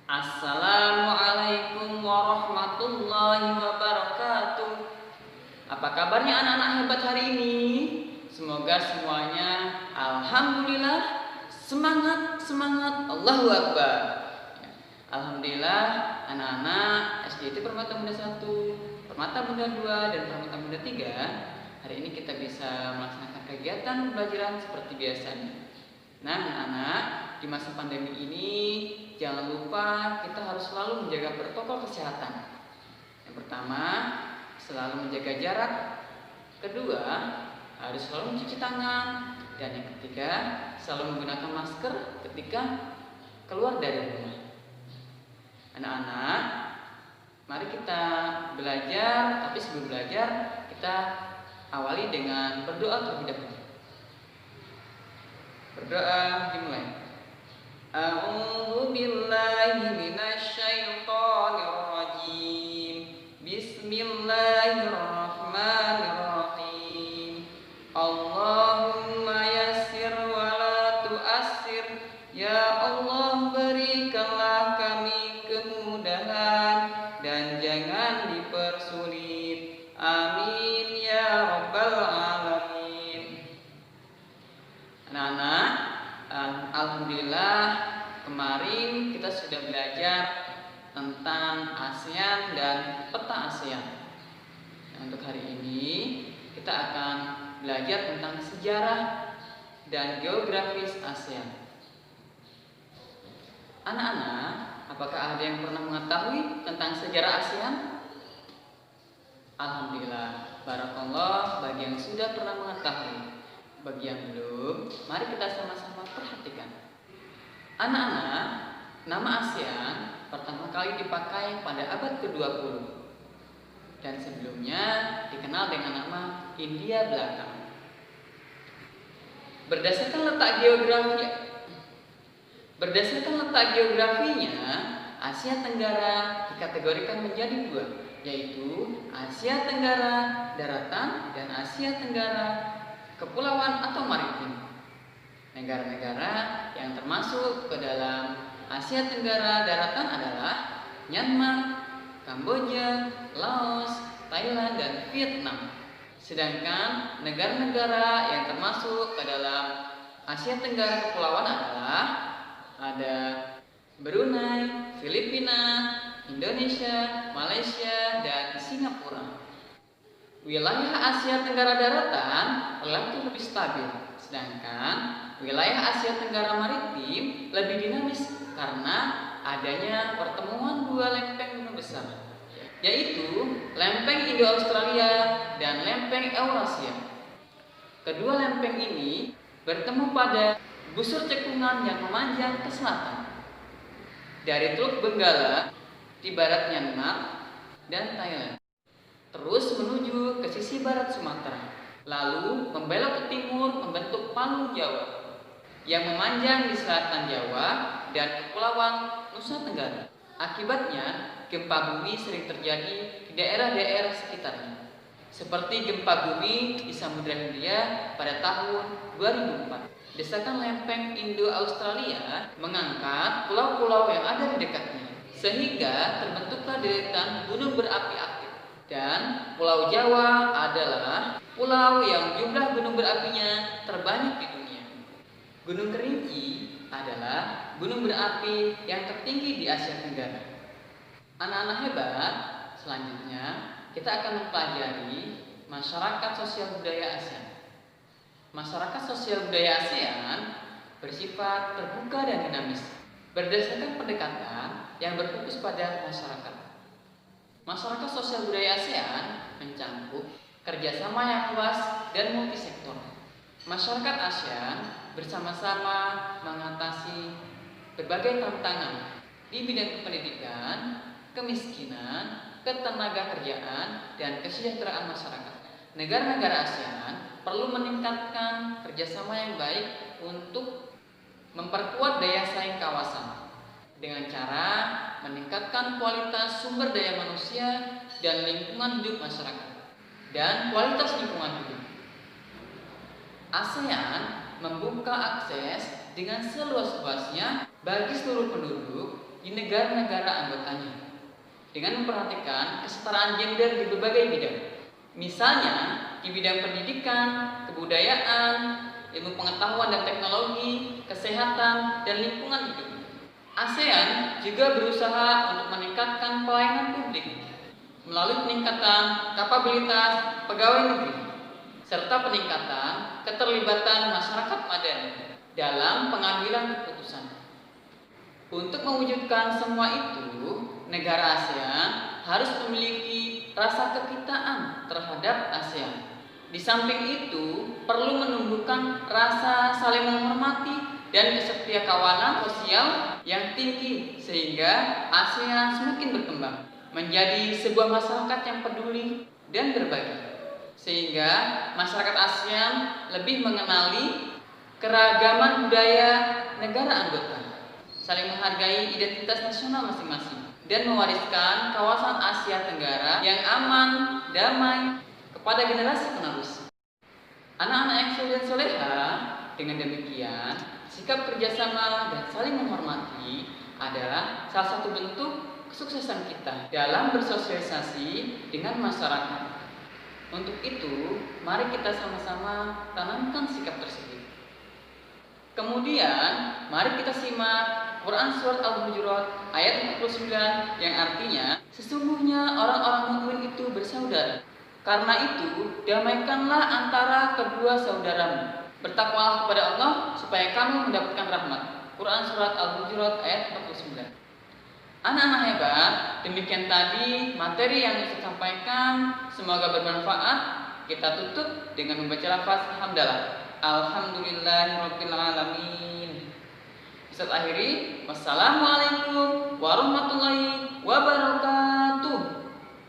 Assalamualaikum warahmatullahi wabarakatuh. Apa kabarnya anak-anak hebat hari ini? Semoga semuanya alhamdulillah semangat Allahu Akbar. Alhamdulillah anak-anak SDT Permata Bunda 1, Permata Bunda 2, dan Permata Bunda 3 hari ini kita bisa melaksanakan kegiatan pembelajaran seperti biasanya. Nah anak-anak, di masa pandemi ini jangan lupa kita harus selalu menjaga protokol kesehatan. Yang pertama, selalu menjaga jarak. Kedua, harus selalu mencuci tangan. Dan yang ketiga, selalu menggunakan masker ketika keluar dari rumah. Anak-anak, mari kita belajar, tapi sebelum belajar kita awali dengan berdoa terlebih dahulu. Berdoa dimulai. A'udzu billahi minasy syaithanir rajim. Bismillahirrahmanirrahim. Allahumma yassir wa la tu'assir. Ya Allah, berikanlah kami kemudahan dan jangan dipersulit. Amin ya rabbal alamin. Anak-anak, alhamdulillah kemarin kita sudah belajar tentang ASEAN dan peta ASEAN. Nah, untuk hari ini kita akan belajar tentang sejarah dan geografis ASEAN. Anak-anak, apakah ada yang pernah mengetahui tentang sejarah ASEAN? Alhamdulillah, barakallah bagi yang sudah pernah mengetahui. Bagi yang belum, mari kita sama-sama perhatikan. Anak-anak, nama ASEAN pertama kali dipakai pada abad ke-20 dan sebelumnya dikenal dengan nama Hindia Belaka. Berdasarkan letak geografinya, Asia Tenggara dikategorikan menjadi dua, yaitu Asia Tenggara Daratan dan Asia Tenggara Kepulauan atau maritim. Negara-negara yang termasuk ke dalam Asia Tenggara Daratan adalah Myanmar, Kamboja, Laos, Thailand, dan Vietnam. Sedangkan negara-negara yang termasuk ke dalam Asia Tenggara Kepulauan adalah ada Brunei, Filipina, Indonesia, Malaysia, dan Singapura. Wilayah Asia Tenggara Daratan relatif lebih stabil, sedangkan wilayah Asia Tenggara Maritim lebih dinamis karena adanya pertemuan dua lempeng gunung besar, yaitu lempeng Indo-Australia dan lempeng Eurasia. Kedua lempeng ini bertemu pada busur cekungan yang memanjang ke selatan dari Teluk Benggala di barat Myanmar dan Thailand, terus menuju ke sisi barat Sumatera, lalu membelok ke timur membentuk Palu Jawa yang memanjang di selatan Jawa dan Kepulauan Nusa Tenggara. Akibatnya, gempa bumi sering terjadi di daerah-daerah sekitarnya, seperti gempa bumi di Samudra Hindia pada tahun 2004. Desakan lempeng Indo-Australia mengangkat pulau-pulau yang ada di dekatnya, sehingga terbentuklah deretan gunung berapi aktif. Dan Pulau Jawa adalah pulau yang jumlah gunung berapinya terbanyak di dunia. Gunung Kerinci adalah gunung berapi yang tertinggi di Asia Tenggara. Anak-anak hebat, selanjutnya kita akan mempelajari masyarakat sosial budaya ASEAN. Masyarakat sosial budaya ASEAN bersifat terbuka dan dinamis, berdasarkan pendekatan yang berfokus pada masyarakat. Masyarakat sosial budaya ASEAN mencakup kerjasama yang luas dan multisektor. Masyarakat ASEAN bersama-sama mengatasi berbagai tantangan di bidang pendidikan, kemiskinan, ketenagakerjaan, dan kesejahteraan masyarakat. Negara-negara ASEAN perlu meningkatkan kerjasama yang baik untuk memperkuat daya saing kawasan dengan cara meningkatkan kualitas sumber daya manusia dan lingkungan hidup masyarakat dan kualitas lingkungan hidup. ASEAN membuka akses dengan seluas-luasnya bagi seluruh penduduk di negara-negara anggotanya dengan memperhatikan kesetaraan gender di berbagai bidang. Misalnya, di bidang pendidikan, kebudayaan, ilmu pengetahuan dan teknologi, kesehatan, dan lingkungan hidup. ASEAN juga berusaha untuk meningkatkan pelayanan publik melalui peningkatan kapabilitas pegawai negeri serta peningkatan keterlibatan masyarakat madani dalam pengambilan keputusan. Untuk mewujudkan semua itu, negara ASEAN harus memiliki rasa kekitaan terhadap ASEAN. Di samping itu, perlu menumbuhkan rasa saling menghormati dan kesetiakawanan sosial yang tinggi sehingga ASEAN semakin berkembang menjadi sebuah masyarakat yang peduli dan berbagi. Sehingga masyarakat ASEAN lebih mengenali keragaman budaya negara anggota, saling menghargai identitas nasional masing-masing, dan mewariskan kawasan Asia Tenggara yang aman, damai kepada generasi penerus. Anak-anak yang soleh dan soleha, dengan demikian, sikap kerjasama dan saling menghormati adalah salah satu bentuk kesuksesan kita dalam bersosialisasi dengan masyarakat. Untuk itu, mari kita sama-sama tanamkan sikap tersebut. Kemudian, mari kita simak Quran Surat Al-Hujurat ayat 49 yang artinya, sesungguhnya orang-orang mukmin itu bersaudara. Karena itu, damaikanlah antara kedua saudaramu. Bertakwalah kepada Allah supaya kamu mendapatkan rahmat. Quran Surat Al-Hujurat ayat 49. Anak-anak hebat, demikian tadi materi yang saya sampaikan. Semoga bermanfaat. Kita tutup dengan membaca lafaz hamdalah. Alhamdulillahirabbil alamin. Ustaz akhiri, wassalamualaikum